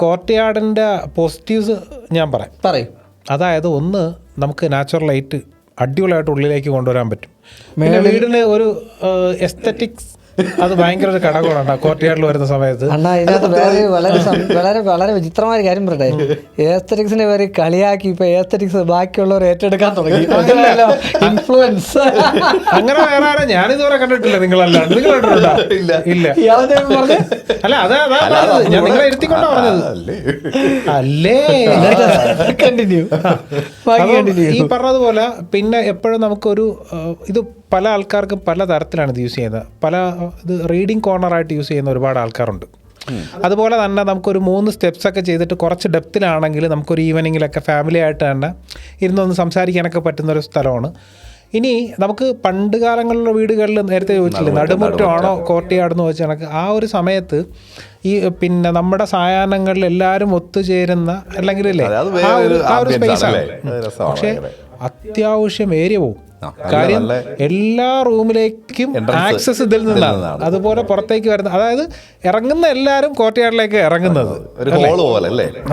കോർട്ട്യാർഡിൻ്റെ positives ഞാൻ പറയും. അതായത് ഒന്ന്, നമുക്ക് നാച്ചുറൽ ലൈറ്റ് അടിപൊളിയായിട്ട് ഉള്ളിലേക്ക് കൊണ്ടുവരാൻ പറ്റും. പിന്നെ വീടിന് ഒരു എസ്തറ്റിക്സ് അത് ഭയങ്കര ഒരു ഘടകമാണ് കോർട്ട്യാർഡിൽ വരുന്ന സമയത്ത്. അണ്ണാ ഇതിനകത്ത് വളരെ വളരെ വിചിത്രമായ ഒരു കാര്യം പറയട്ടെ. ഏസ്തറ്റിക്സിനെ പേര് കളിയാക്കി ഇപ്പൊ ഏസ്തറ്റിക്സ് ബാക്കിയുള്ളവർ ഏറ്റെടുക്കാൻ തുടങ്ങി. ഇൻഫ്ലുവൻസ് അങ്ങനെ വേറെ ആരാ ഞാനിതുവരെ കണ്ടിട്ടില്ല. നിങ്ങളല്ലാണ്ട് നിങ്ങൾ കണ്ടിട്ടുണ്ടോ? ഇല്ല. അല്ല അതാ ഞാൻ നിങ്ങളെ ഇരുത്തിക്കൊണ്ടാ പറഞ്ഞത്. അല്ലേ കണ്ടിന്യൂ. ഈ പറഞ്ഞതുപോലെ പിന്നെ എപ്പോഴും നമുക്കൊരു ഇത് പല ആൾക്കാർക്കും പല തരത്തിലാണ് ഇത് യൂസ് ചെയ്യുന്നത്. ഇത് റീഡിങ് കോർണറായിട്ട് യൂസ് ചെയ്യുന്ന ഒരുപാട് ആൾക്കാരുണ്ട്. അതുപോലെ തന്നെ നമുക്കൊരു 3 സ്റ്റെപ്സൊക്കെ ചെയ്തിട്ട് കുറച്ച് ഡെപ്തിലാണെങ്കിൽ നമുക്കൊരു ഈവനിങ്ങിലൊക്കെ ഫാമിലി ആയിട്ട് തന്നെ ഇരുന്നൊന്ന് സംസാരിക്കാനൊക്കെ പറ്റുന്നൊരു സ്ഥലമാണ്. ഇനി നമുക്ക് പണ്ട് കാലങ്ങളിലുള്ള വീടുകളിൽ നേരത്തെ ചോദിച്ചില്ലേ നടുമുറ്റമാണോ കോർട്ട്യാർഡെന്ന് ചോദിച്ചാൽ കണക്ക് ആ ഒരു സമയത്ത് ഈ പിന്നെ നമ്മുടെ സായാഹ്നങ്ങളിൽ എല്ലാവരും ഒത്തുചേരുന്ന അല്ലെങ്കിൽ ഇല്ലേ ആ ഒരു സ്പേസാണ്. പക്ഷേ അത്യാവശ്യം ഏരിയ പോവും. കാര്യം എല്ലാ റൂമിലേക്കും ആക്സസ് ഇതിൽ നിന്നാണ്. അതുപോലെ പുറത്തേക്ക് വരുന്ന, അതായത് ഇറങ്ങുന്ന എല്ലാവരും കോർട്ട്യാർഡിലേക്ക് ഇറങ്ങുന്നത്. അതെ.